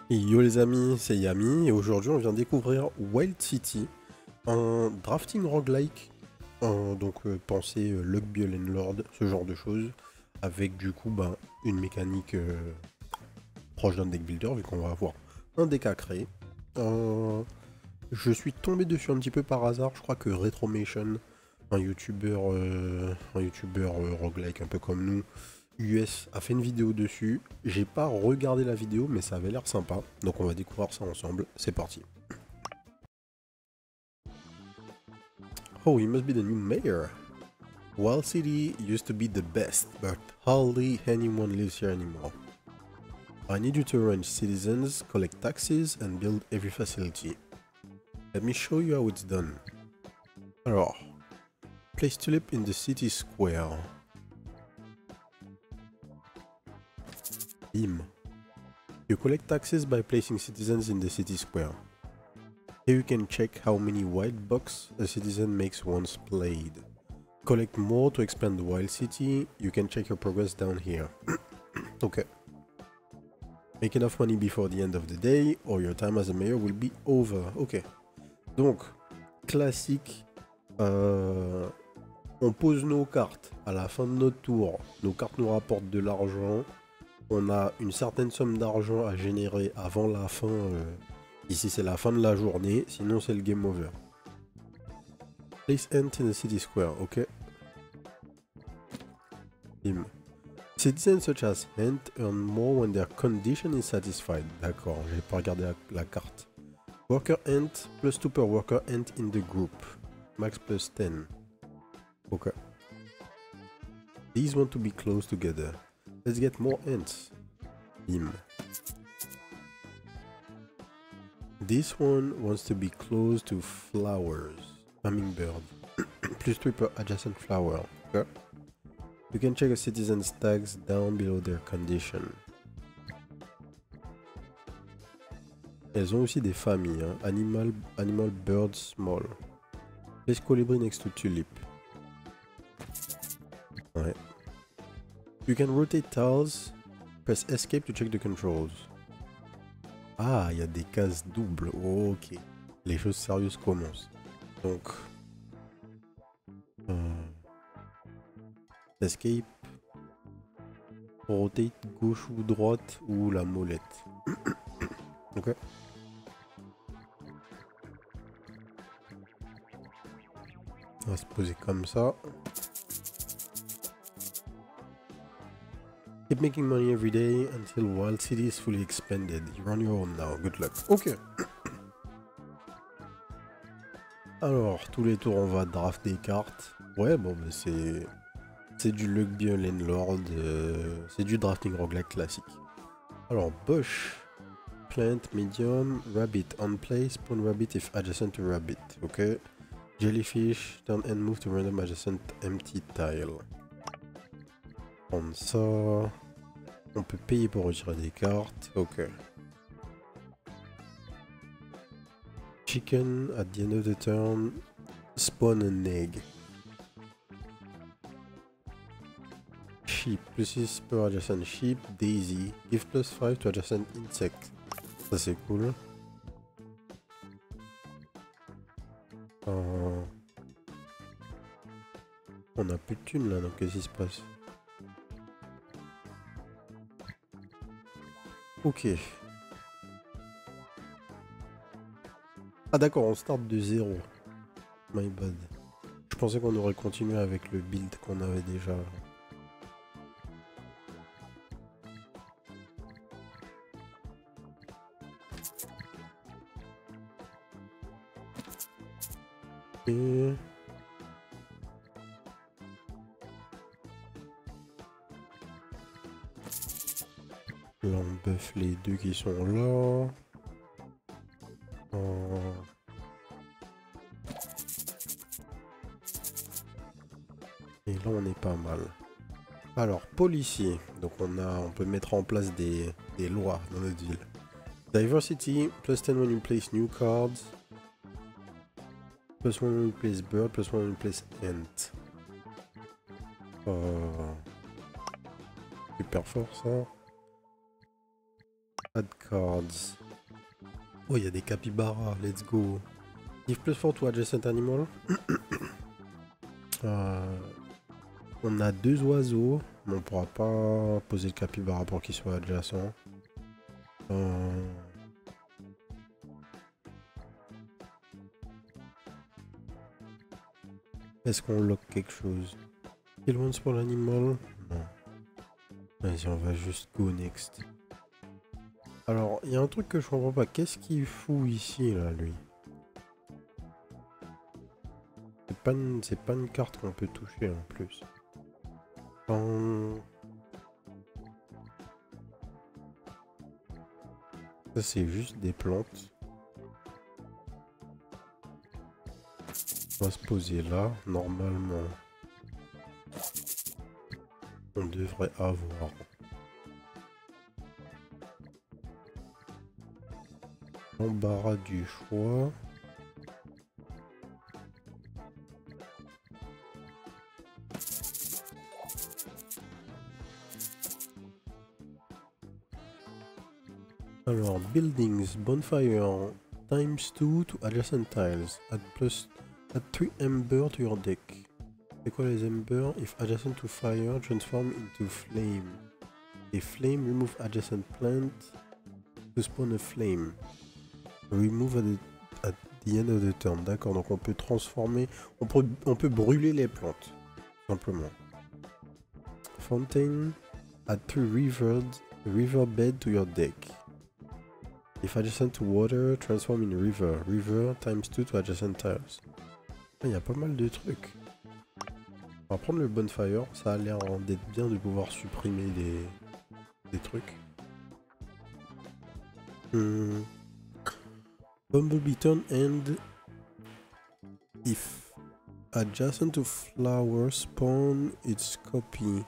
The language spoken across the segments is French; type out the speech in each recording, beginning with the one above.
Yo les amis, c'est Yami et aujourd'hui on vient découvrir Wild City, un drafting roguelike, pensez Luck Biolen Lord, ce genre de choses, avec du coup une mécanique proche d'un deck builder vu qu'on va avoir un deck à créer. Je suis tombé dessus un petit peu par hasard, je crois que Retromation, un youtubeur roguelike un peu comme nous, US a fait une vidéo dessus. J'ai pas regardé la vidéo, mais ça avait l'air sympa. Donc on va découvrir ça ensemble. C'est parti. Oh, he must be the new mayor. Wild City used to be the best, but hardly anyone lives here anymore. I need you to arrange citizens, collect taxes, and build every facility. Let me show you how it's done. Alors, place tulip in the city square. Bim. You collect taxes by placing citizens in the city square. Here you can check how many wild bucks a citizen makes once played. Collect more to expand the wild city. You can check your progress down here. Ok. Make enough money before the end of the day or your time as a mayor will be over. Ok. Donc, classique. On pose nos cartes à la fin de notre tour. Nos cartes nous rapportent de l'argent. On a une certaine somme d'argent à générer avant la fin. Ici, c'est la fin de la journée. Sinon, c'est le game over. Place ant in the city square. Ok. Bim. Citizens such as ant earn more when their condition is satisfied. D'accord, j'ai pas regardé la carte. Worker ant plus 2 per worker ant in the group. Max plus 10. Ok. These want to be close together. Let's get more ants. Bim. This one wants to be close to flowers. Hummingbird. Plus 3 per adjacent flower. Okay. You can check a citizen's tags down below their condition. Elles ont aussi des familles. Hein. Animal, bird, small. Place colibri next to tulip. Ouais. You can rotate tiles. Press escape to check the controls. Ah, il y a des cases doubles. Oh, ok. Les choses sérieuses commencent. Donc... escape. Rotate gauche ou droite ou la molette. Ok. On va se poser comme ça. Keep making money every day until Wild City is fully expanded. You're on your own now. Good luck. Ok. Alors, tous les tours, on va draft des cartes. Ouais, bon, mais c'est du Luck Biolen Lord. C'est du drafting roguelike classique. Alors, Bush. Plant, medium, rabbit. On play, spawn rabbit if adjacent to rabbit. Ok. Jellyfish, turn and move to random adjacent empty tile. Prendre ça. On peut payer pour retirer des cartes. Ok. Chicken, at the end of the turn, spawn an egg. Sheep, plus 6 per adjacent sheep. Daisy, give plus 5 to adjacent insect. Ça c'est cool. On a plus de thunes là, donc qu'est-ce qui se passe? Ok. Ah d'accord, on start de 0. My bad. Je pensais qu'on aurait continué avec le build qu'on avait déjà. Et... là on buff les deux qui sont là. Et là on est pas mal. Alors policier, donc on peut mettre en place des lois dans notre ville. Diversity, plus 10 when you place new cards. Plus 1 when you place bird, plus 1 when you place ant. Super fort ça. Add cards. Oh, il y a des capybaras, let's go. Give +4 to adjacent animal. On a 2 oiseaux, mais on pourra pas poser le capybara pour qu'il soit adjacent. Est-ce qu'on lock quelque chose? Kill one small animal? Non. Vas-y, on va juste go next. Alors, il y a un truc que je comprends pas. Qu'est-ce qu'il fout ici, là, lui? C'est pas une carte qu'on peut toucher, en plus. Ça, c'est juste des plantes. On va se poser là. Normalement, on devrait avoir l'embarras du choix. Alors, buildings, bonfire, ×2 to adjacent tiles. Add 3 ember to your deck. C'est quoi les ember? If adjacent to fire, transform into flame. A flame, remove adjacent plant to spawn a flame. Remove at the end of the turn. D'accord, donc on peut transformer, on peut brûler les plantes, simplement. Fountain, add 3 riverbed to your deck. If adjacent to water, transform in river. River ×2 to adjacent tiles. Il y a pas mal de trucs. On va prendre le bonfire. Ça a l'air d'être bien de pouvoir supprimer des trucs. Bumblebee turn and if adjacent to flower spawn its copy.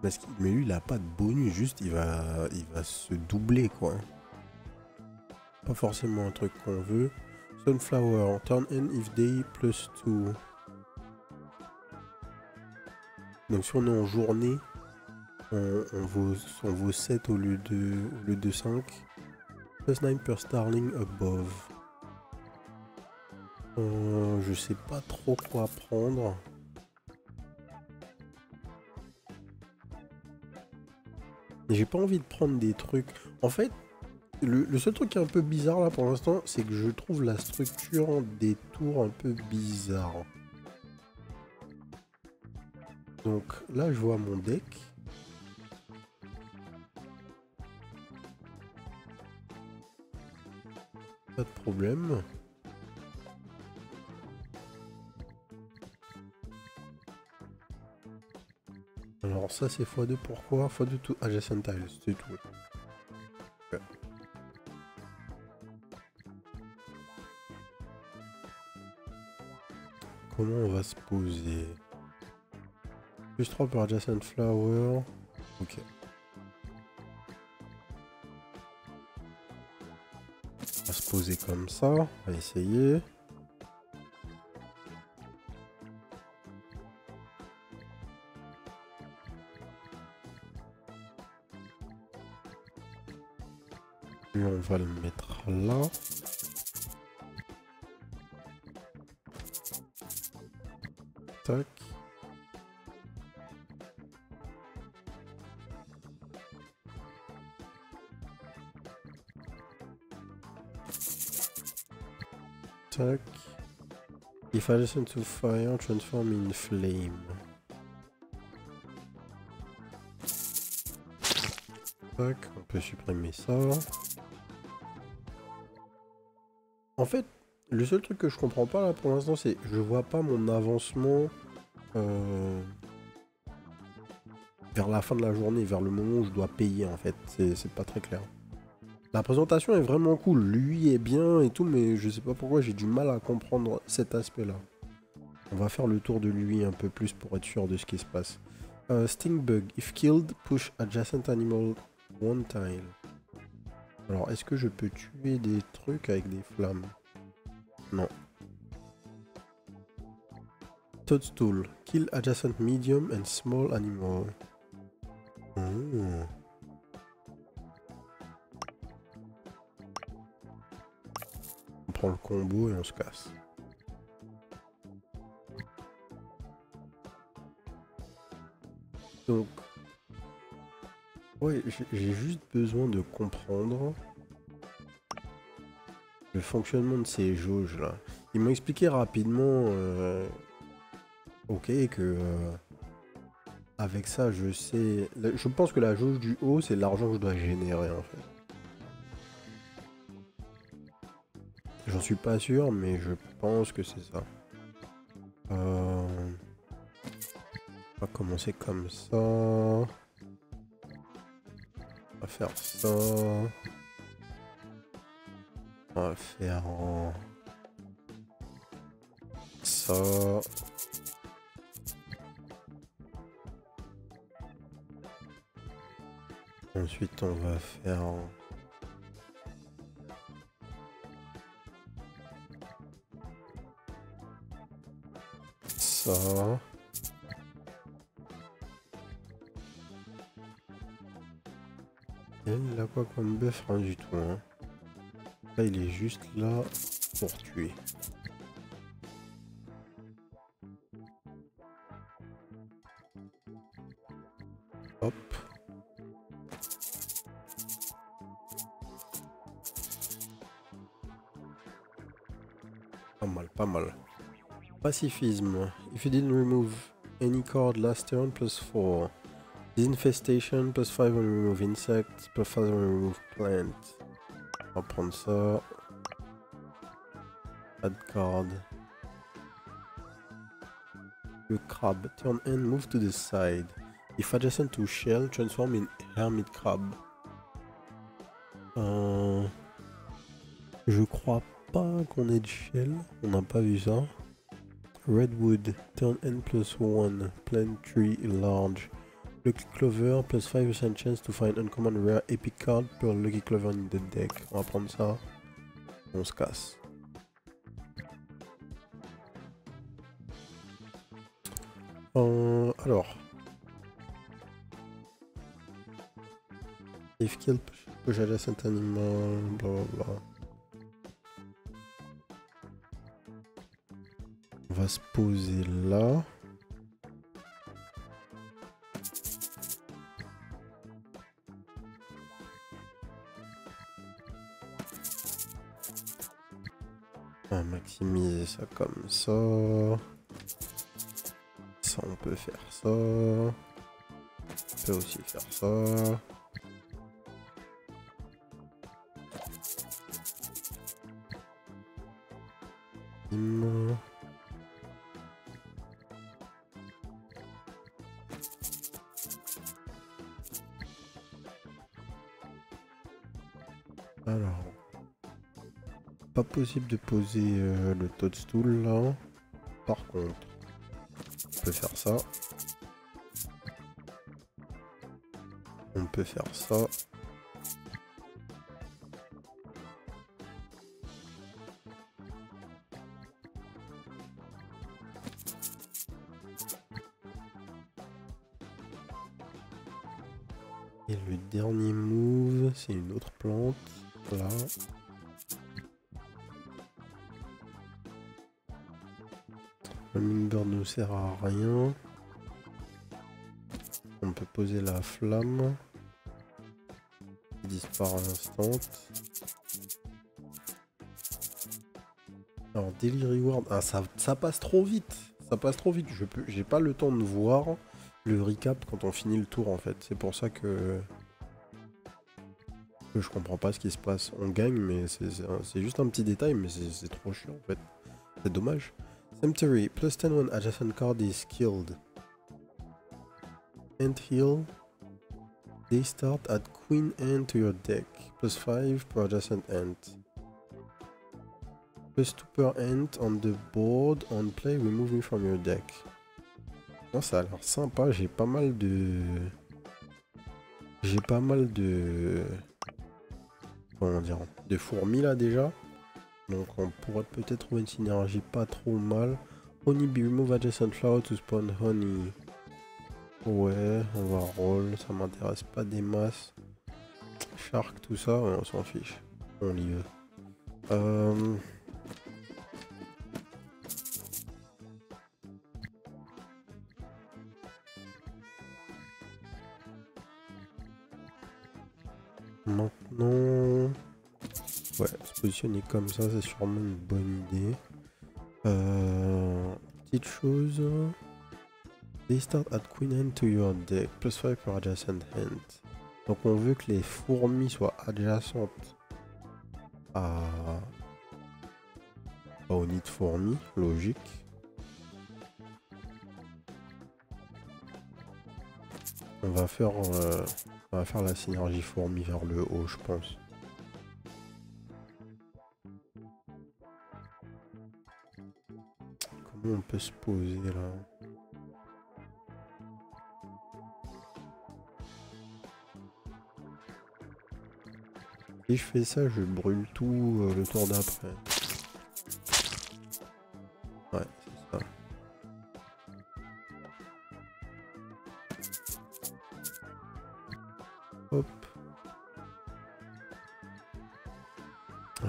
Mais lui il a pas de bonus, juste il va se doubler quoi. Pas forcément un truc qu'on veut. Sunflower, turn in if day +2. Donc si on est en journée, on vaut 7 au lieu de 5. +9 per starling above. Je sais pas trop quoi prendre. J'ai pas envie de prendre des trucs. En fait, le seul truc qui est un peu bizarre là pour l'instant, c'est que je trouve la structure des tours un peu bizarre. Donc là, je vois mon deck. Pas de problème. Alors ça c'est x2, pourquoi? x2 to adjacent tiles, c'est tout. Okay. Comment on va se poser? +3 par adjacent flower. Ok. On va se poser comme ça. On va essayer. Lui, on va le mettre là. Tac. Tac. If adjacent to fire, transform in flame. Tac, on peut supprimer ça. En fait, le seul truc que je comprends pas là pour l'instant, c'est je vois pas mon avancement vers la fin de la journée, vers le moment où je dois payer en fait. C'est pas très clair. La présentation est vraiment cool, lui est bien et tout, mais je sais pas pourquoi j'ai du mal à comprendre cet aspect-là. On va faire le tour de lui un peu plus pour être sûr de ce qui se passe. Stingbug, if killed, push adjacent animal one tile. Alors, est-ce que je peux tuer des trucs avec des flammes? Non. Toadstool, Kill adjacent medium and small animal. On prend le combo et on se casse. Donc, ouais, j'ai juste besoin de comprendre le fonctionnement de ces jauges là. Ils m'ont expliqué rapidement, ok, que avec ça, je sais. Je pense que la jauge du haut, c'est l'argent que je dois générer en fait. J'en suis pas sûr, mais je pense que c'est ça. On va commencer comme ça. On va faire ça. On va faire ça. Ensuite, on va faire ça. Et il a quoi comme buff? Rien du tout. Hein. Là, il est juste là pour tuer. Hop. Pas mal, pas mal. Pacifisme. If you didn't remove any card last turn, +4. Disinfestation, +5 when you remove insects, +5 when you remove plants. On va prendre ça. Add card. Le crabe. Turn end, move to the side. If adjacent to shell, transform in hermit crab. Je crois pas qu'on ait de shell. On n'a pas vu ça. Redwood. Turn end +1. Plant tree large. Lucky Clover, +5% chance to find uncommon rare epic card per Lucky Clover in the deck. On va prendre ça. On se casse. Alors. If killed, push adjacent animal, blablabla. On va se poser là. On va maximiser ça comme ça. Ça, on peut faire ça. On peut aussi faire ça. Alors, pas possible de poser le toadstool là. Par contre, on peut faire ça. On peut faire ça. Et le dernier move, c'est une autre plante. Là. Hummingbird ne sert à rien. On peut poser la flamme. Il disparaît à l'instant. Alors, Daily Reward. Ah, ça passe trop vite. Ça passe trop vite. J'ai pas le temps de voir le recap quand on finit le tour en fait. C'est pour ça que je comprends pas ce qui se passe. On gagne, mais c'est juste un petit détail, mais c'est trop chiant en fait. C'est dommage. Cemetery, +10 when adjacent card is killed. Ant heal. They start at queen ant to your deck. +5 per adjacent ant. +2 per ant on the board. On play, remove me from your deck. Oh, ça a l'air sympa. J'ai pas mal de... Comment dire, de fourmis là déjà. Donc on pourrait peut-être trouver une synergie pas trop mal. Honey bee, remove adjacent flower to spawn honey. Ouais, on va roll, ça m'intéresse pas des masses. Shark, tout ça, ouais, on s'en fiche. On y va. Maintenant... Ouais, se positionner comme ça, c'est sûrement une bonne idée. Petite chose... They start at queen hand to your deck, +5 per adjacent hand. Donc on veut que les fourmis soient adjacentes au nid de fourmis, logique. On va faire la synergie fourmi vers le haut, je pense. Comment on peut se poser là? Si je fais ça, je brûle tout le tour d'après. Ouais, c'est ça. Hop.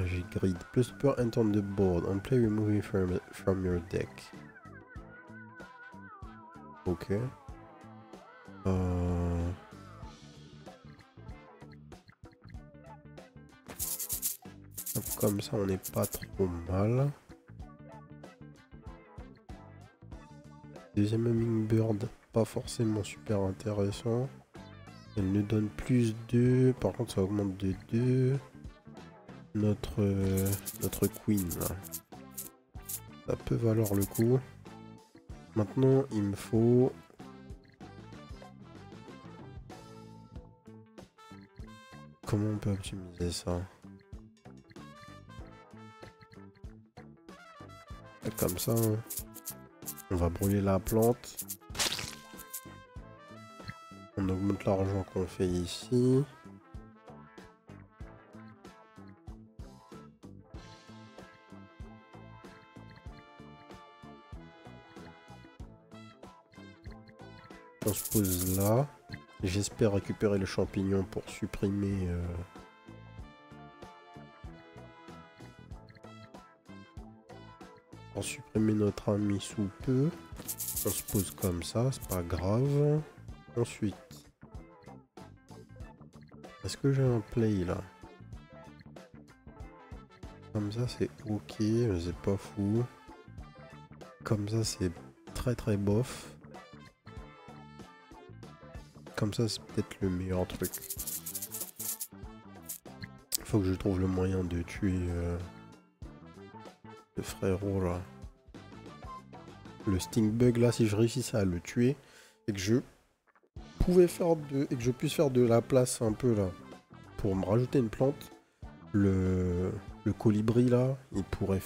J'ai grid. Plus per enter on the board. On play removing from your deck. Ok. Comme ça, on n'est pas trop mal. Deuxième Hummingbird, pas forcément super intéressant. Elle nous donne plus 2. Par contre, ça augmente de 2. Notre Queen, là. Ça peut valoir le coup. Maintenant, il me faut... Comment on peut optimiser ça? Comme ça, hein. On va brûler la plante. On augmente l'argent qu'on fait ici. On se pose là. J'espère récupérer le champignon pour supprimer... Pour supprimer notre ami sous peu. On se pose comme ça, c'est pas grave. Ensuite... Est-ce que j'ai un play là? Comme ça c'est ok, mais c'est pas fou. Comme ça c'est très très bof. Comme ça c'est peut-être le meilleur truc. Faut que je trouve le moyen de tuer le frérot là. Le Stingbug là, si je réussissais à le tuer et que je puisse faire de la place un peu là pour me rajouter une plante, le colibri là, il pourrait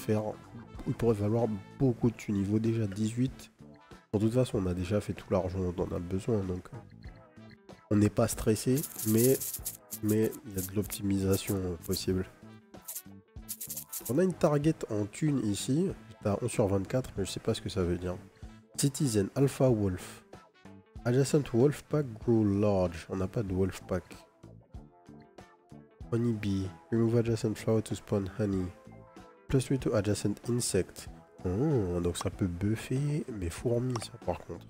valoir beaucoup de thunes. Niveau déjà 18. De toute façon, on a déjà fait tout l'argent dont on a besoin, donc on n'est pas stressé, mais il y a de l'optimisation possible. On a une target en thunes ici, à 11 sur 24, mais je sais pas ce que ça veut dire. Citizen, Alpha Wolf. Adjacent Wolf Pack grow large. On n'a pas de Wolf Pack. Honey Bee. Remove adjacent flower to spawn honey. Plus 3 to adjacent insect. Oh, donc ça peut buffer mes fourmis, ça par contre.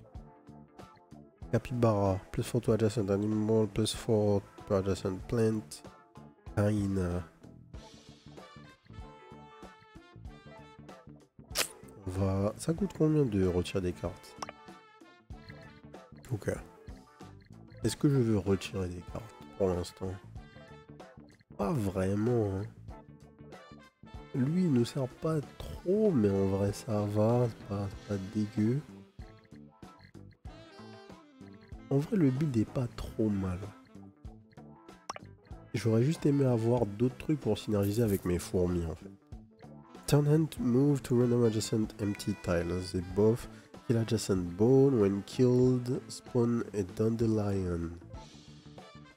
Capybara. Plus 4 to adjacent animal. Plus 4 to adjacent plant. Hyena. Ça coûte combien de retirer des cartes? Ok. Est-ce que je veux retirer des cartes pour l'instant? Pas vraiment. Hein. Lui, il nous sert pas trop, mais en vrai, ça va. C'est pas dégueu. En vrai, le build est pas trop mal. J'aurais juste aimé avoir d'autres trucs pour synergiser avec mes fourmis, en fait. Turn hand move to random adjacent empty tiles. They both kill adjacent bone. When killed, spawn a dandelion.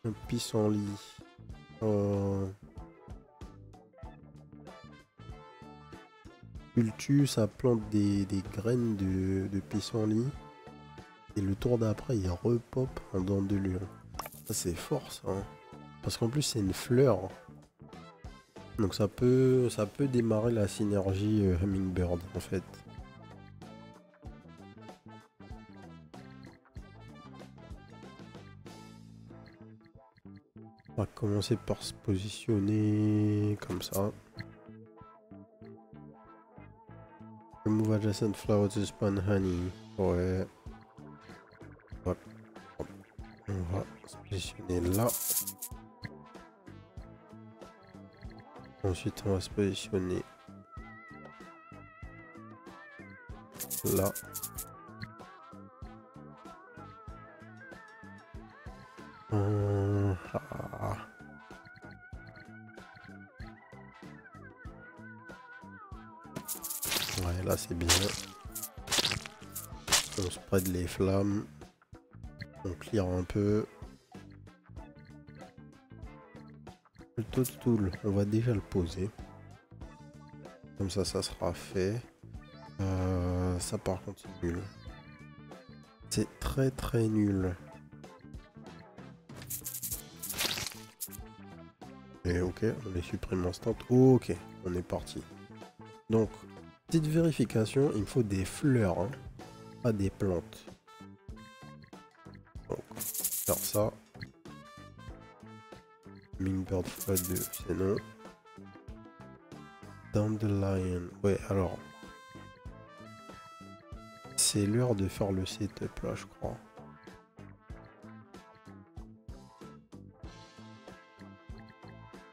Un pissenlit. Tu le tues, ça plante des graines de pissenlit. Et le tour d'après, il repop en dents de lion. Ça, c'est fort, ça. Hein. Parce qu'en plus, c'est une fleur. Donc ça peut démarrer la synergie Hummingbird, en fait. On va commencer par se positionner comme ça. Remove adjacent flower to spawn honey. Ouais. Hop. Hop. On va se positionner là. Ensuite, on va se positionner là. Ah. Ouais, là c'est bien. On spread les flammes. On clear un peu. Le toadstool, on va déjà le poser. Comme ça sera fait. Ça par contre c'est nul. C'est très très nul. Et ok, on les supprime instant. Ok, on est parti. Donc, petite vérification, il me faut des fleurs, hein, pas des plantes. Donc, faire ça. Hummingbird x2, c'est non. Dandelion. Ouais, alors. C'est l'heure de faire le setup là, je crois.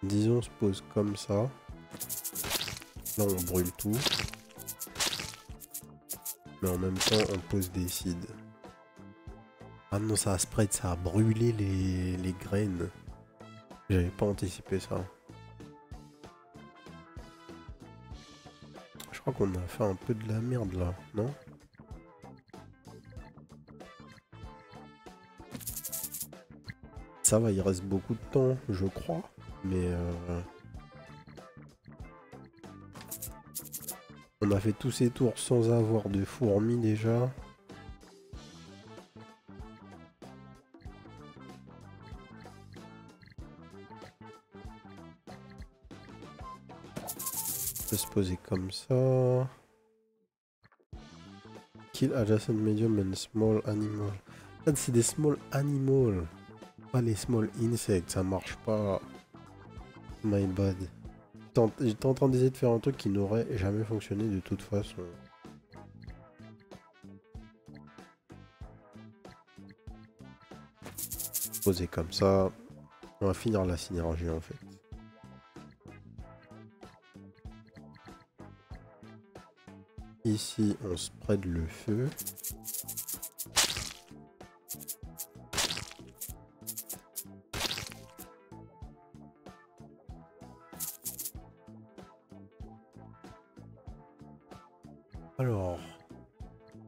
Disons, on se pose comme ça. Là, on brûle tout. Mais en même temps, on pose des seeds. Ah non, ça a spread, ça a brûlé les graines. J'avais pas anticipé ça. Je crois qu'on a fait un peu de la merde là, non? Ça va, il reste beaucoup de temps, je crois. Mais on a fait tous ces tours sans avoir de fourmis déjà. On peut se poser comme ça. Kill adjacent medium and small animal. En fait, c'est des small animals. Pas les small insects, ça marche pas. My bad. J'étais en train d'essayer de faire un truc qui n'aurait jamais fonctionné de toute façon. Poser comme ça. On va finir la synergie en fait. Ici, on spread le feu. Alors,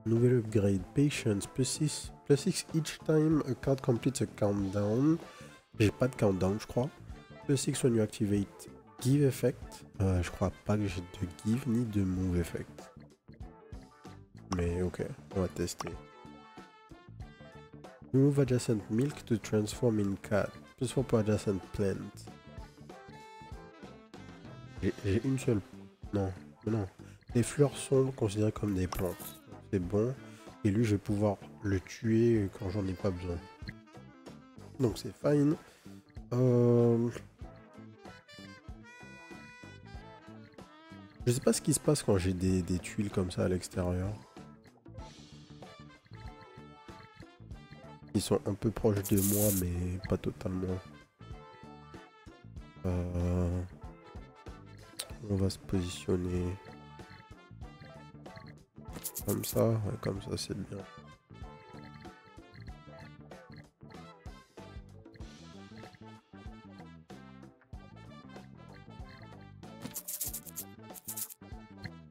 nouvelle upgrade, patience, +6 each time a card completes a countdown. J'ai pas de countdown, je crois. +6 when you activate give effect. Je crois pas que j'ai de give ni de move effect. Mais ok, on va tester. Remove adjacent milk to transform in cat. +4 pour adjacent plant. J'ai une seule. Non, non. Les fleurs sont considérées comme des plantes. C'est bon. Et lui, je vais pouvoir le tuer quand j'en ai pas besoin. Donc c'est fine. Je sais pas ce qui se passe quand j'ai des tuiles comme ça à l'extérieur. Ils sont un peu proches de moi, mais pas totalement. On va se positionner comme ça. Ouais, comme ça, c'est bien.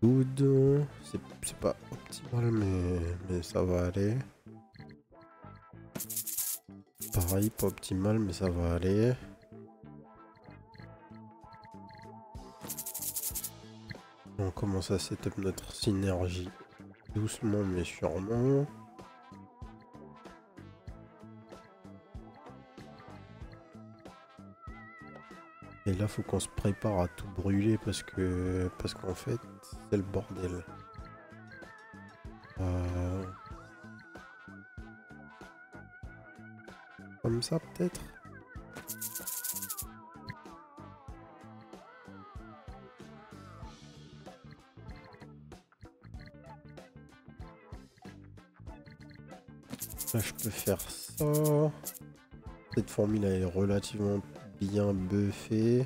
Good. C'est pas optimal, mais ça va aller. Pareil, pas optimal, mais ça va aller. On commence à setup notre synergie doucement mais sûrement. Et là faut qu'on se prépare à tout brûler parce qu'en fait c'est le bordel. Comme ça peut-être. Là je peux faire ça. Cette formule est relativement bien buffée.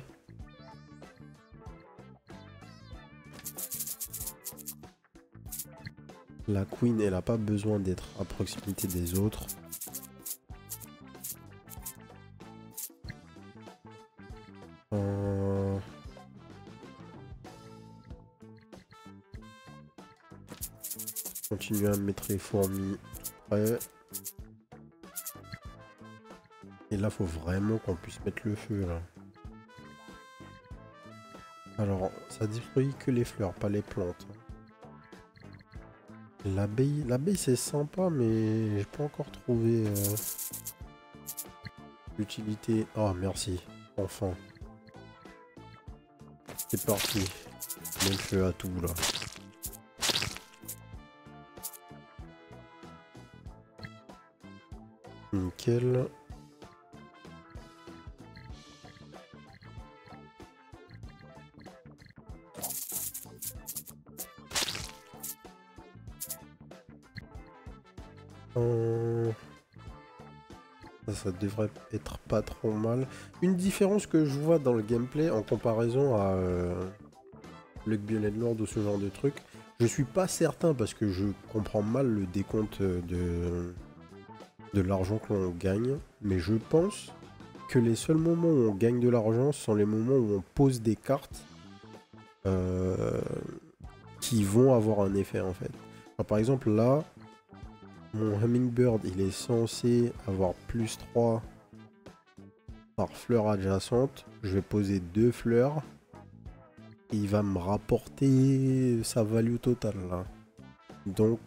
La queen elle a pas besoin d'être à proximité des autres. Continuer à mettre les fourmis près. Et là faut vraiment qu'on puisse mettre le feu là. Alors ça détruit que les fleurs, pas les plantes. L'abeille c'est sympa mais j'ai pas encore trouvé l'utilité. Oh merci, enfin. C'est parti. Mets le feu à tout là. Nickel. Ça devrait être pas trop mal. Une différence que je vois dans le gameplay en comparaison à le Bionet Lord ou ce genre de truc, je suis pas certain parce que je comprends mal le décompte de l'argent que l'on gagne, mais je pense que les seuls moments où on gagne de l'argent sont les moments où on pose des cartes qui vont avoir un effet en fait. Alors, par exemple là, mon Hummingbird il est censé avoir plus 3 par fleur adjacente. Je vais poser 2 fleurs. Et il va me rapporter sa value totale là. Donc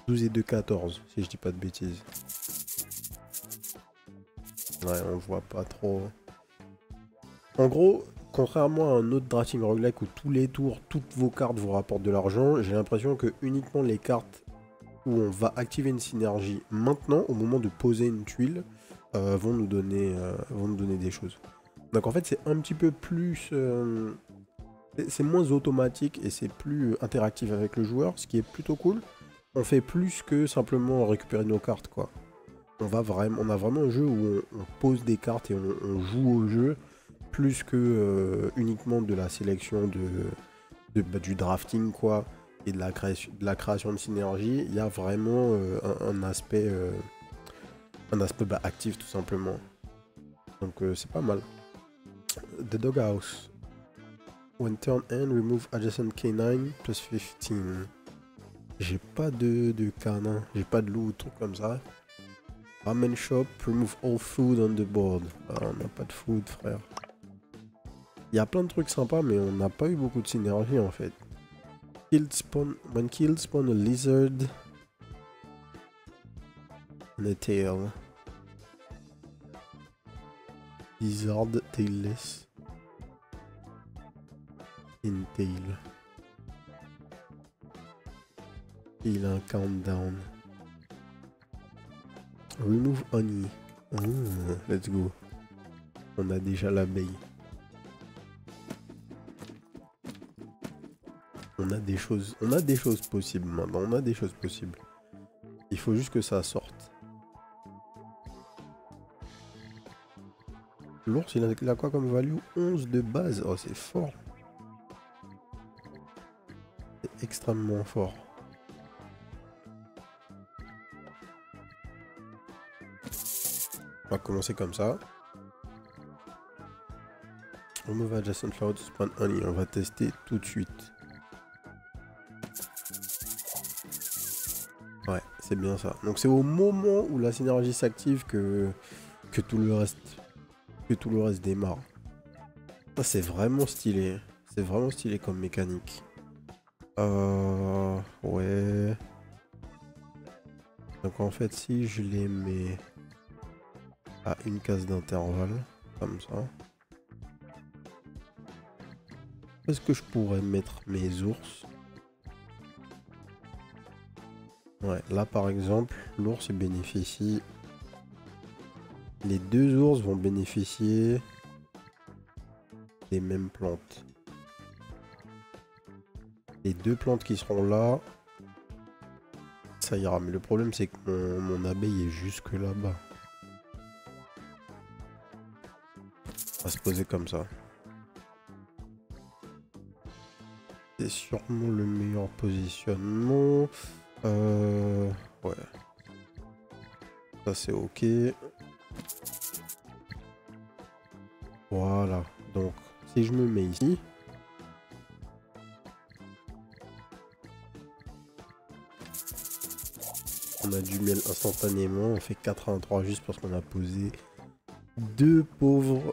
12 et 2, 14 si je dis pas de bêtises. Ouais, on voit pas trop. En gros, contrairement à un autre drafting roguelike où tous les tours, toutes vos cartes vous rapportent de l'argent, j'ai l'impression que uniquement les cartes où on va activer une synergie maintenant, au moment de poser une tuile, vont nous donner des choses. Donc en fait c'est un petit peu plus... c'est moins automatique et c'est plus interactif avec le joueur, ce qui est plutôt cool. On fait plus que simplement récupérer nos cartes quoi. On a vraiment un jeu où on pose des cartes et on joue au jeu plus que uniquement de la sélection du drafting quoi et de la création de synergie. Il y a vraiment un aspect actif tout simplement. Donc c'est pas mal. The Doghouse. When turn end, remove adjacent canine plus 15. J'ai pas de canin, j'ai pas de loup ou truc comme ça. Ramen shop, remove all food on the board. Ah, on n'a pas de food, frère. Il y a plein de trucs sympas, mais on n'a pas eu beaucoup de synergie en fait. When killed, spawn a lizard and a tail. Lizard tailless. In tail. Et il a un countdown. Remove honey. Let's go. On a déjà l'abeille. On a des choses possibles maintenant. On a des choses possibles. Il faut juste que ça sorte. L'ours, il a quoi comme value? 11 de base. Oh, c'est fort. C'est extrêmement fort. On va commencer comme ça. Remove adjacent flower to spawn honey. On va tester tout de suite. Ouais, c'est bien ça. Donc c'est au moment où la synergie s'active que tout le reste démarre. Ça c'est vraiment stylé. C'est vraiment stylé comme mécanique. Ouais. Donc en fait, si je les mets à une case d'intervalle, comme ça, est-ce que je pourrais mettre mes ours? Ouais, là par exemple, l'ours bénéficie. Les deux ours vont bénéficier des mêmes plantes. Les deux plantes qui seront là, ça ira. Mais le problème, c'est que mon abeille est jusque là-bas. On va se poser comme ça. C'est sûrement le meilleur positionnement. Ouais. Ça, c'est ok. Voilà. Donc, si je me mets ici... On a du miel instantanément, on fait 83 juste parce qu'on a posé deux pauvres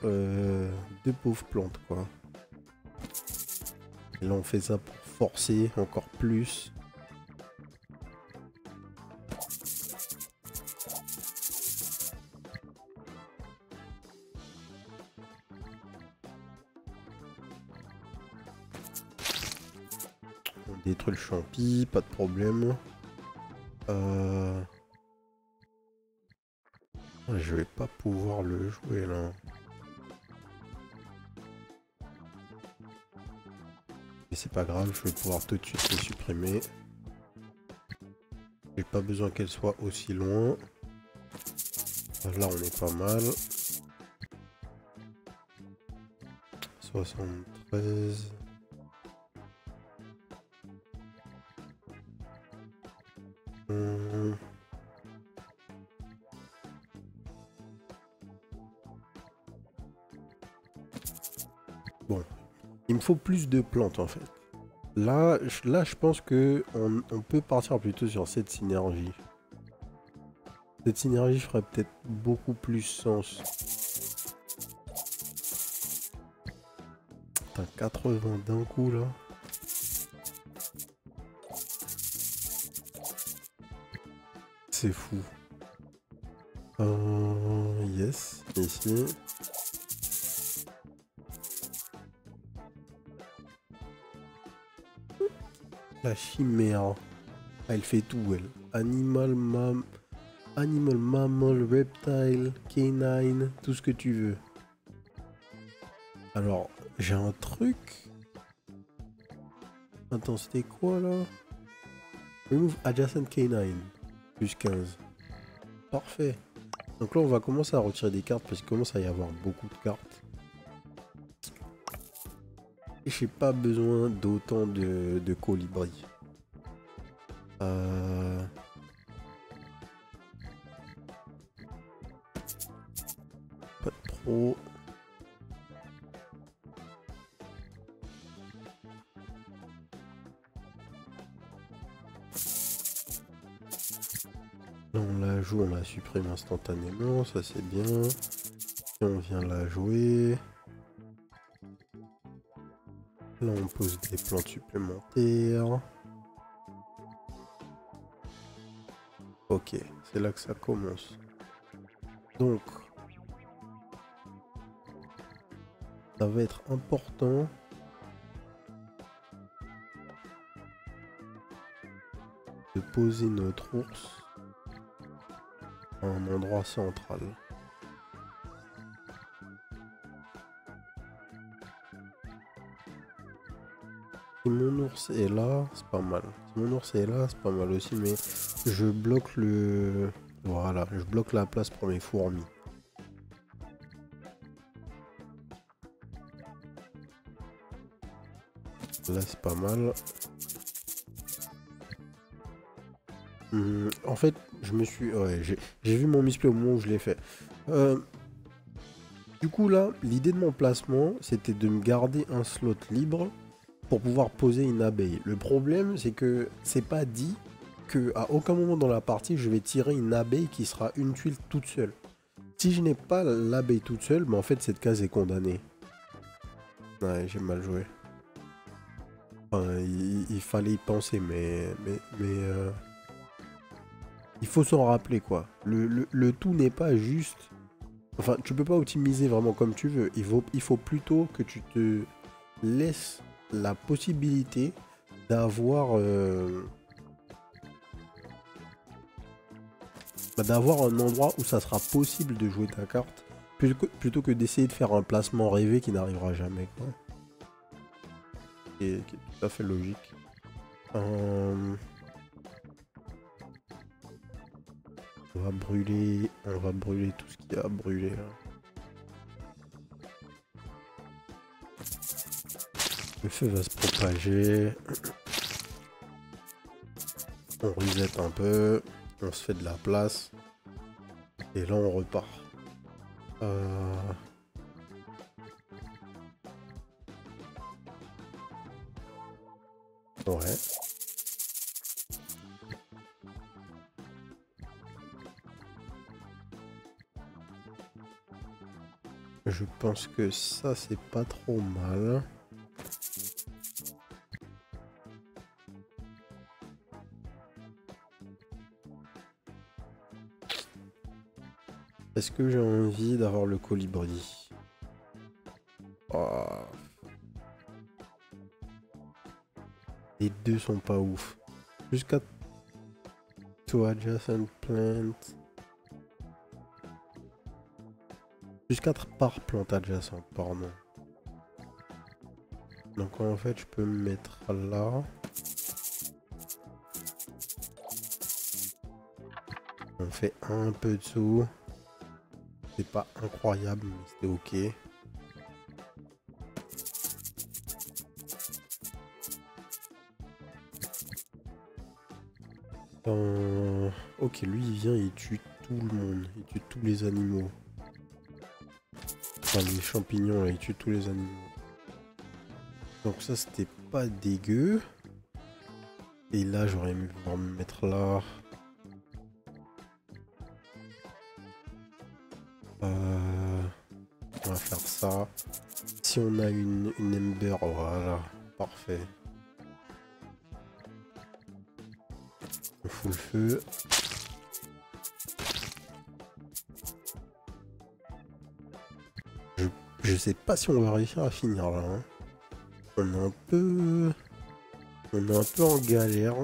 plantes quoi. Et là on fait ça pour forcer encore plus. On détruit le champi, pas de problème. Je vais pas pouvoir le jouer là. Mais c'est pas grave, je vais pouvoir tout de suite les supprimer. J'ai pas besoin qu'elle soit aussi loin. Là on est pas mal. 73. Bon, il me faut plus de plantes en fait. Là je pense que on peut partir plutôt sur cette synergie. Cette synergie ferait peut-être beaucoup plus sens. Putain, 80 d'un coup là. C'est fou. Yes, ici. La chimère. Elle fait tout, elle. Animal, mammal, reptile, canine, tout ce que tu veux. Alors, j'ai un truc. Attends, c'était quoi là? Remove adjacent canine. Plus 15. Parfait. Donc là, on va commencer à retirer des cartes parce qu'il commence à y avoir beaucoup de cartes. Et j'ai pas besoin d'autant de colibris. Pas trop. Là, on la joue, on la supprime instantanément, ça c'est bien. Et on vient la jouer. Là, on pose des plantes supplémentaires. Ok, c'est là que ça commence. Donc, ça va être important de poser notre ours à un endroit central. Si mon ours est là, c'est pas mal. Si mon ours est là, c'est pas mal aussi, mais je bloque le... Voilà, je bloque la place pour mes fourmis. Là, c'est pas mal. En fait, je me suis... Ouais, j'ai vu mon misplay au moment où je l'ai fait. Du coup, là, l'idée de mon placement, c'était de me garder un slot libre pour pouvoir poser une abeille. Le problème, c'est que c'est pas dit que à aucun moment dans la partie, je vais tirer une abeille qui sera une tuile toute seule. Si je n'ai pas l'abeille toute seule, mais en fait, cette case est condamnée. Ouais, j'ai mal joué. Enfin, il fallait y penser, mais il faut s'en rappeler, quoi. Le tout n'est pas juste... Enfin, tu peux pas optimiser vraiment comme tu veux. Il faut plutôt que tu te laisses la possibilité d'avoir d'avoir un endroit où ça sera possible de jouer ta carte, plutôt que d'essayer de faire un placement rêvé qui n'arrivera jamais, quoi. Qui est tout à fait logique. On va brûler tout ce qu'il y a à brûler là. Le feu va se propager. On reset un peu. On se fait de la place. Et là on repart. Ouais. Je pense que ça c'est pas trop mal. Est-ce que j'ai envie d'avoir le colibri? Oh. Les deux sont pas ouf. Jusqu'à to adjacent plant. Plus 4 par plante adjacente, pardon. Donc en fait, je peux me mettre là. On fait un peu de sous. C'est pas incroyable, mais c'était ok. Ok, lui il vient, il tue tout le monde. Il tue tous les animaux. Enfin, les champignons, là, il tue tous les animaux. Donc ça, c'était pas dégueu. Et là, j'aurais aimé pouvoir me mettre là. On va faire ça. Si on a une Ember, voilà, parfait. On fout le feu. Je sais pas si on va réussir à finir là. Hein. On est un peu en galère.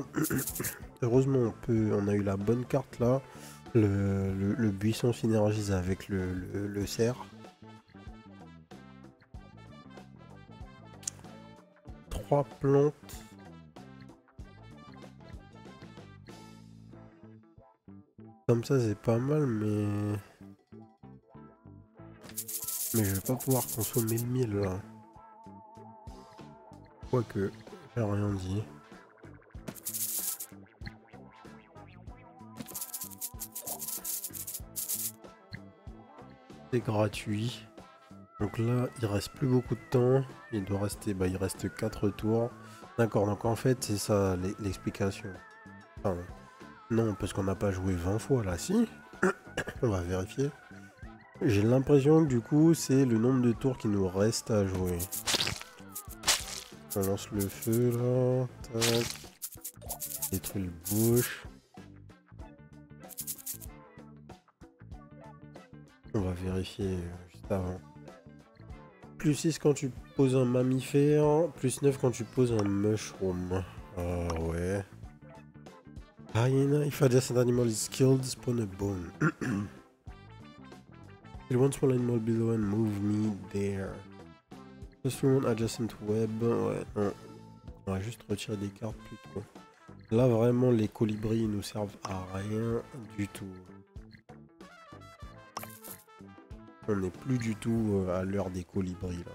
Heureusement, on a eu la bonne carte là. Le buisson synergise avec le cerf. 3 plantes. Comme ça, c'est pas mal, mais je vais pas pouvoir consommer le miel là. Quoique, j'ai rien dit. C'est gratuit. Donc là, il reste plus beaucoup de temps. Il doit rester, il reste 4 tours. D'accord, donc en fait, c'est ça l'explication. Enfin, non, parce qu'on n'a pas joué 20 fois là, si. On va vérifier. J'ai l'impression que du coup, c'est le nombre de tours qui nous reste à jouer. On lance le feu là. Tac. Détruit le bush. On va vérifier juste avant. Plus 6 quand tu poses un mammifère, plus 9 quand tu poses un mushroom. Ah ouais. Hyena, if adjacent animal is killed, spawn a bone. Kill one small animal below and move me there. Just one adjacent web. Ouais, non. On va juste retirer des cartes plutôt. Là vraiment les colibris nous servent à rien du tout. On n'est plus du tout à l'heure des colibris là.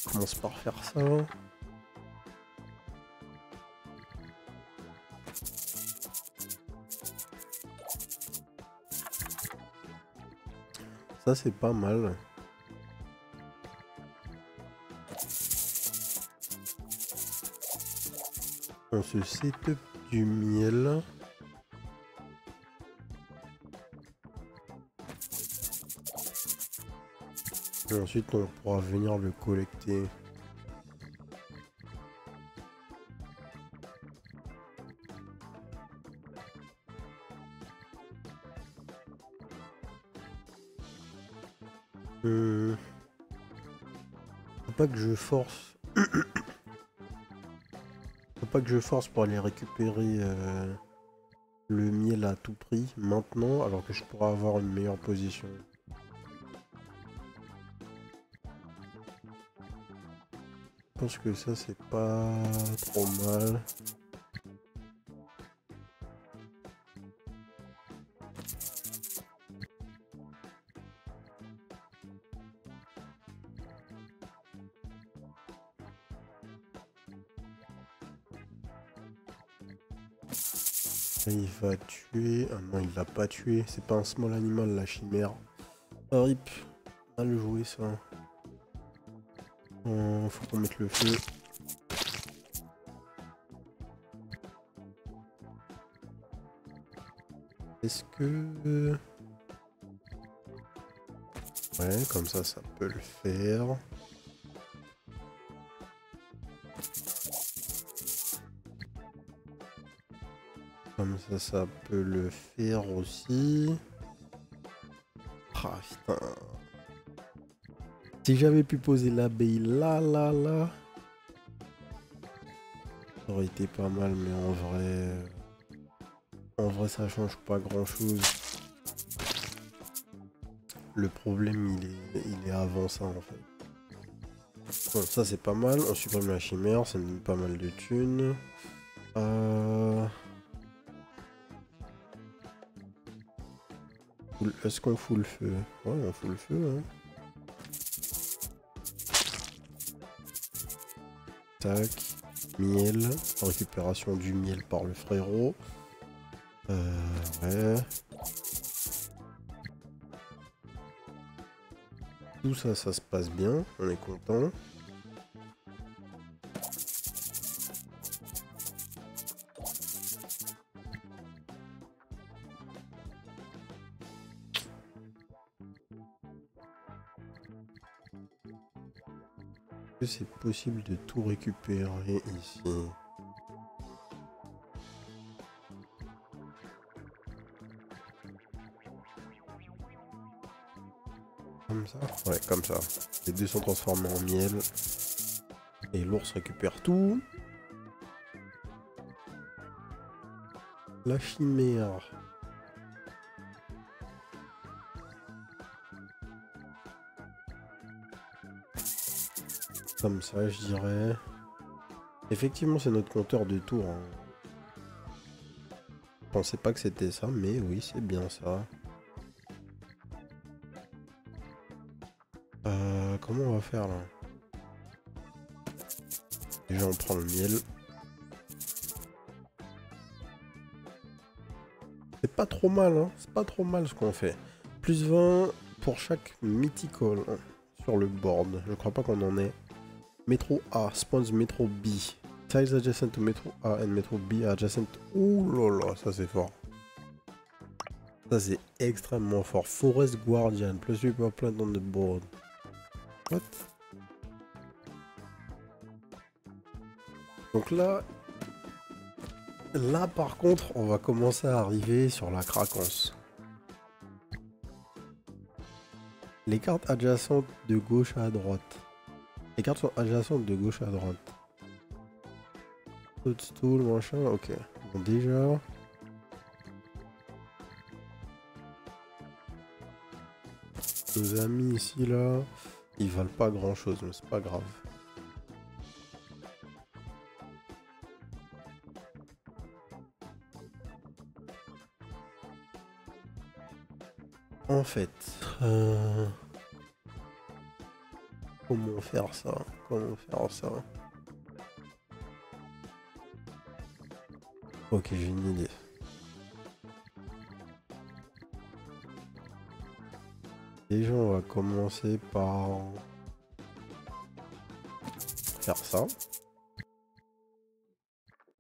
On commence par faire ça. Ça c'est pas mal. On se setup du miel. Et ensuite on pourra venir le collecter. Faut pas que je force. Faut pas que je force pour aller récupérer le miel à tout prix maintenant, alors que je pourrais avoir une meilleure position. Je pense que ça c'est pas trop mal. Il va tuer. Ah non, il l'a pas tué. C'est pas un small animal, la chimère. Ah, rip. Mal joué ça. Faut qu'on mette le feu. Est-ce que... Ouais, comme ça peut le faire. Comme ça peut le faire aussi. Ah putain. Si j'avais pu poser l'abeille là, ça aurait été pas mal, mais en vrai ça change pas grand chose. Le problème il est avant ça en fait. Bon, ça c'est pas mal, on supprime la chimère, ça nous donne pas mal de thunes. Est-ce qu'on fout le feu? Ouais, on fout le feu, hein. Tac, miel, récupération du miel par le frérot. Ouais. Tout ça, ça se passe bien, on est content. C'est possible de tout récupérer ici. Comme ça? Ouais, comme ça. Les deux sont transformés en miel. Et l'ours récupère tout. La chimère. Comme ça, je dirais. Effectivement, c'est notre compteur de tours. Hein. Je pensais pas que c'était ça, mais oui, c'est bien ça. Comment on va faire là? Déjà, on prend le miel. C'est pas trop mal, hein. C'est pas trop mal ce qu'on fait. Plus 20 pour chaque mythical hein, sur le board. Je crois pas qu'on en ait. Métro A spawns Métro B. Tiles adjacent to Métro A and Métro B adjacent. Ouh là là, ça c'est fort. Ça c'est extrêmement fort. Forest Guardian plus super plant on the board. What? Donc là par contre, on va commencer à arriver sur la craquance. Les cartes adjacentes de gauche à droite. Les cartes sont adjacentes de gauche à droite. Toadstool, machin, ok. Bon, déjà... Nos amis ici, là, ils valent pas grand chose, mais c'est pas grave. En fait, comment faire ça? Comment faire ça? Ok, j'ai une idée. Déjà, on va commencer par faire ça.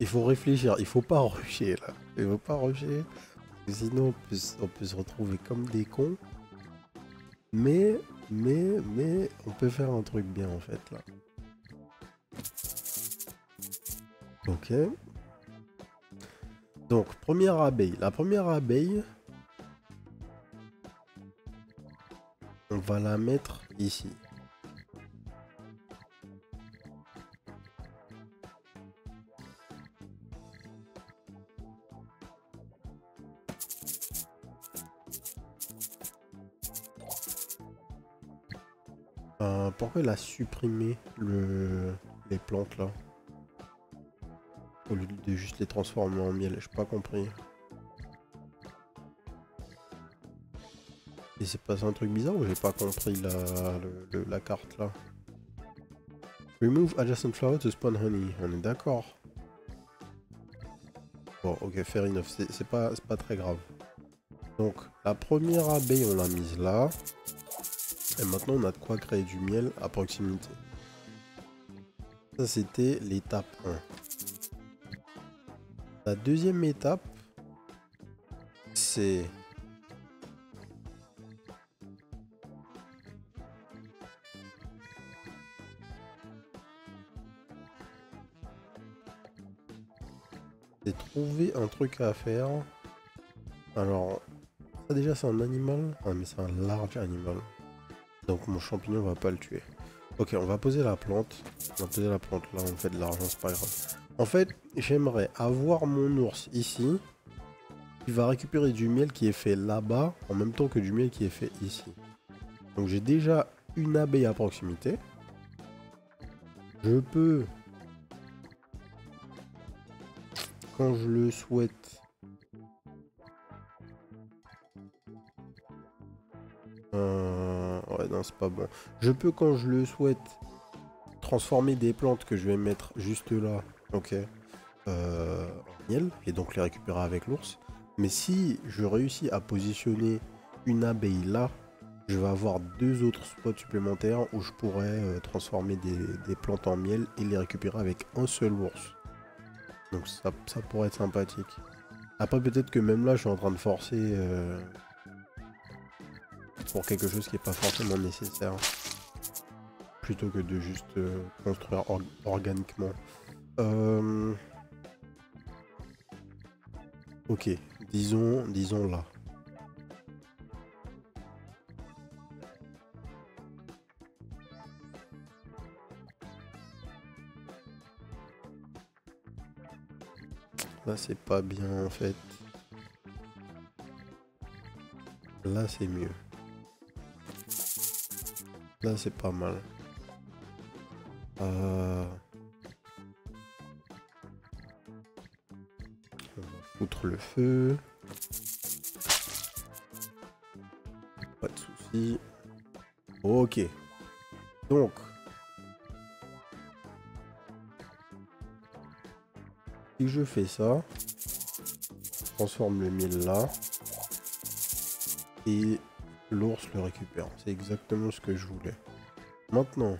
Il faut réfléchir, il faut pas rusher là. Il faut pas rusher. Sinon, on peut se retrouver comme des cons. Mais Mais on peut faire un truc bien en fait là. Ok. Donc, première abeille. La première abeille, on va la mettre ici. Pourquoi il a supprimé les plantes là? Au lieu de juste les transformer en miel, j'ai pas compris. Et c'est passé un truc bizarre ou j'ai pas compris la carte là? Remove adjacent flower to spawn honey. On est d'accord. Bon, ok, fair enough. C'est pas très grave. Donc, la première abeille, on l'a mise là. Et maintenant, on a de quoi créer du miel à proximité. Ça, c'était l'étape 1. La deuxième étape, c'est... c'est trouver un truc à faire. Alors, ça déjà, c'est un animal. Ah, mais c'est un large animal. Donc, mon champignon va pas le tuer. Ok, on va poser la plante. On va poser la plante là, on fait de l'argent, c'est pas grave. En fait, j'aimerais avoir mon ours ici. Qui va récupérer du miel qui est fait là-bas, en même temps que du miel qui est fait ici. Donc j'ai déjà une abeille à proximité. Je peux, quand je le souhaite... Ouais, non, c'est pas bon. Je peux, quand je le souhaite, transformer des plantes que je vais mettre juste là, ok, en miel, et donc les récupérer avec l'ours. Mais si je réussis à positionner une abeille là, je vais avoir deux autres spots supplémentaires où je pourrais transformer des plantes en miel et les récupérer avec un seul ours. Donc ça pourrait être sympathique. Après peut-être que même là je suis en train de forcer pour quelque chose qui n'est pas forcément nécessaire. Plutôt que de juste construire organiquement. Ok, disons là. Là c'est pas bien en fait. Là c'est mieux. Là c'est pas mal. On va foutre le feu. Pas de soucis. Ok. Donc. Si je fais ça. Je transforme le miel là. Et l'ours le récupère. C'est exactement ce que je voulais. Maintenant.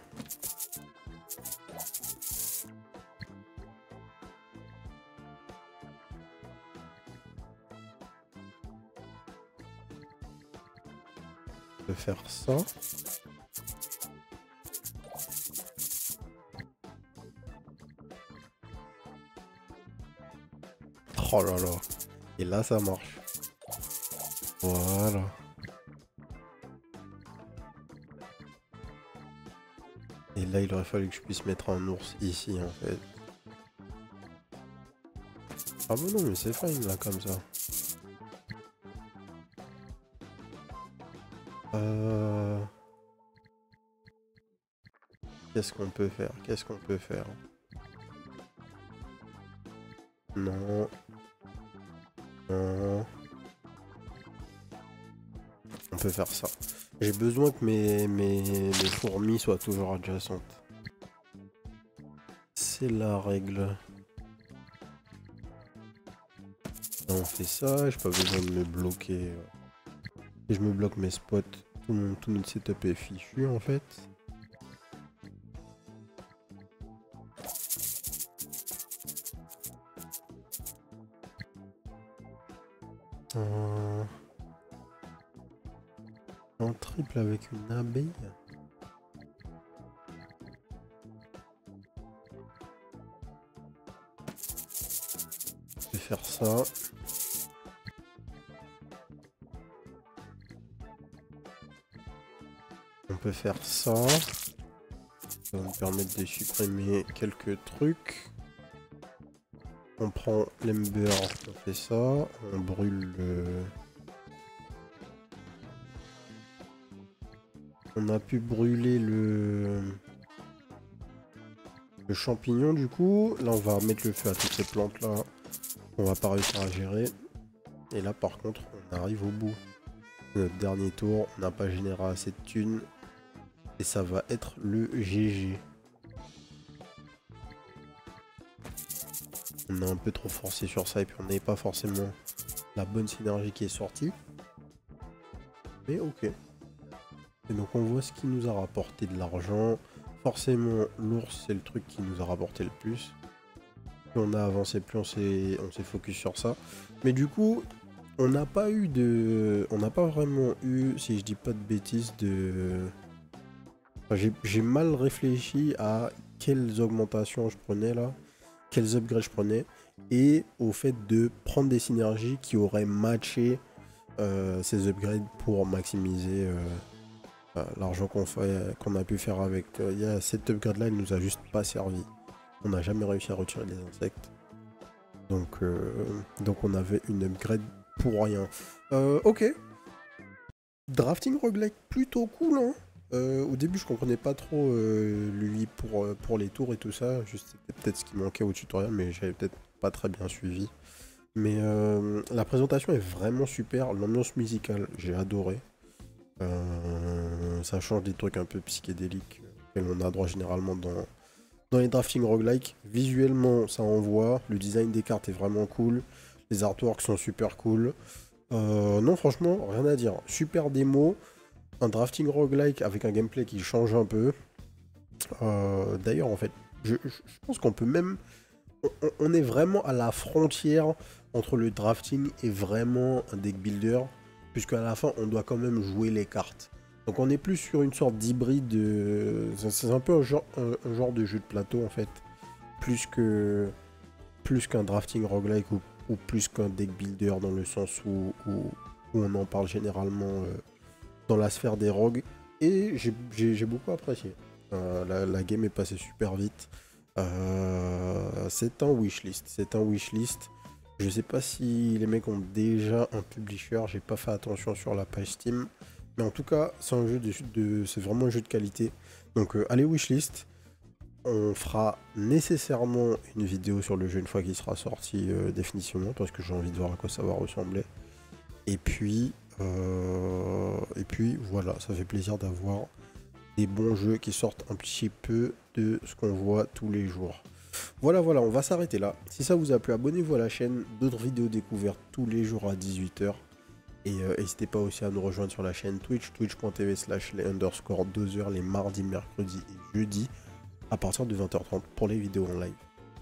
De faire ça. Oh là là. Et là ça marche. Voilà. Et là il aurait fallu que je puisse mettre un ours ici en fait. Ah bon non mais c'est fine là comme ça. Qu'est-ce qu'on peut faire? Qu'est-ce qu'on peut faire? Non. Non. On peut faire ça. J'ai besoin que mes fourmis soient toujours adjacentes. C'est la règle. Là, on fait ça, j'ai pas besoin de me bloquer. Si je me bloque mes spots, tout notre setup est fichu en fait. Un triple avec une abeille. Je vais faire ça. On peut faire ça. Ça va me permettre de supprimer quelques trucs. On prend l'ember, on fait ça. On brûle le... On a pu brûler le champignon du coup. Là on va mettre le feu à toutes ces plantes là. On va pas réussir à gérer. Et là par contre on arrive au bout. Notre dernier tour, on n'a pas généré assez de thunes. Et ça va être le GG. On a un peu trop forcé sur ça et puis on n'avait pas forcément la bonne synergie qui est sortie. Mais ok. Et donc on voit ce qui nous a rapporté de l'argent. Forcément l'ours c'est le truc qui nous a rapporté le plus. Plus on a avancé, plus on s'est focus sur ça. Mais du coup, on n'a pas eu de... On n'a pas vraiment eu, si je dis pas de bêtises, de... Enfin, j'ai mal réfléchi à quelles augmentations je prenais là. Quels upgrades je prenais. Et au fait de prendre des synergies qui auraient matché ces upgrades pour maximiser l'argent qu'on a pu faire avec. Cet upgrade là, il nous a juste pas servi. On n'a jamais réussi à retirer les insectes. Donc on avait une upgrade pour rien. Ok. Drafting roguelike plutôt cool, hein. Au début, je comprenais pas trop lui pour les tours et tout ça. C'était peut-être ce qui manquait au tutoriel, mais j'avais peut-être pas très bien suivi. Mais la présentation est vraiment super. L'ambiance musicale, j'ai adoré. Ça change des trucs un peu psychédéliques auxquels on a droit généralement dans les drafting roguelike. Visuellement, ça envoie. Le design des cartes est vraiment cool. Les artworks sont super cool. Non, franchement, rien à dire. Super démo. Un drafting roguelike avec un gameplay qui change un peu. D'ailleurs, en fait, je pense qu'on peut même... On est vraiment à la frontière entre le drafting et vraiment un deck builder. Puisque à la fin, on doit quand même jouer les cartes. Donc on est plus sur une sorte d'hybride. C'est un peu un genre de jeu de plateau, en fait. Plus qu'un drafting roguelike ou plus qu'un deck builder dans le sens où on en parle généralement dans la sphère des rogues. Et j'ai beaucoup apprécié. La game est passée super vite. C'est un wishlist. C'est un wishlist. Je sais pas si les mecs ont déjà un publisher. J'ai pas fait attention sur la page Steam. Mais en tout cas, c'est un jeu c'est vraiment un jeu de qualité. Donc allez wishlist. On fera nécessairement une vidéo sur le jeu une fois qu'il sera sorti définitivement, parce que j'ai envie de voir à quoi ça va ressembler. Et puis voilà, ça fait plaisir d'avoir des bons jeux qui sortent un petit peu de ce qu'on voit tous les jours. Voilà, on va s'arrêter là. Si ça vous a plu, abonnez-vous à la chaîne, d'autres vidéos découvertes tous les jours à 18 h. Et n'hésitez pas aussi à nous rejoindre sur la chaîne Twitch, twitch.tv/les_2h les mardis, mercredis et jeudis, à partir de 20 h 30 pour les vidéos en live.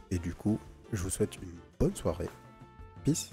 Et du coup, je vous souhaite une bonne soirée. Peace.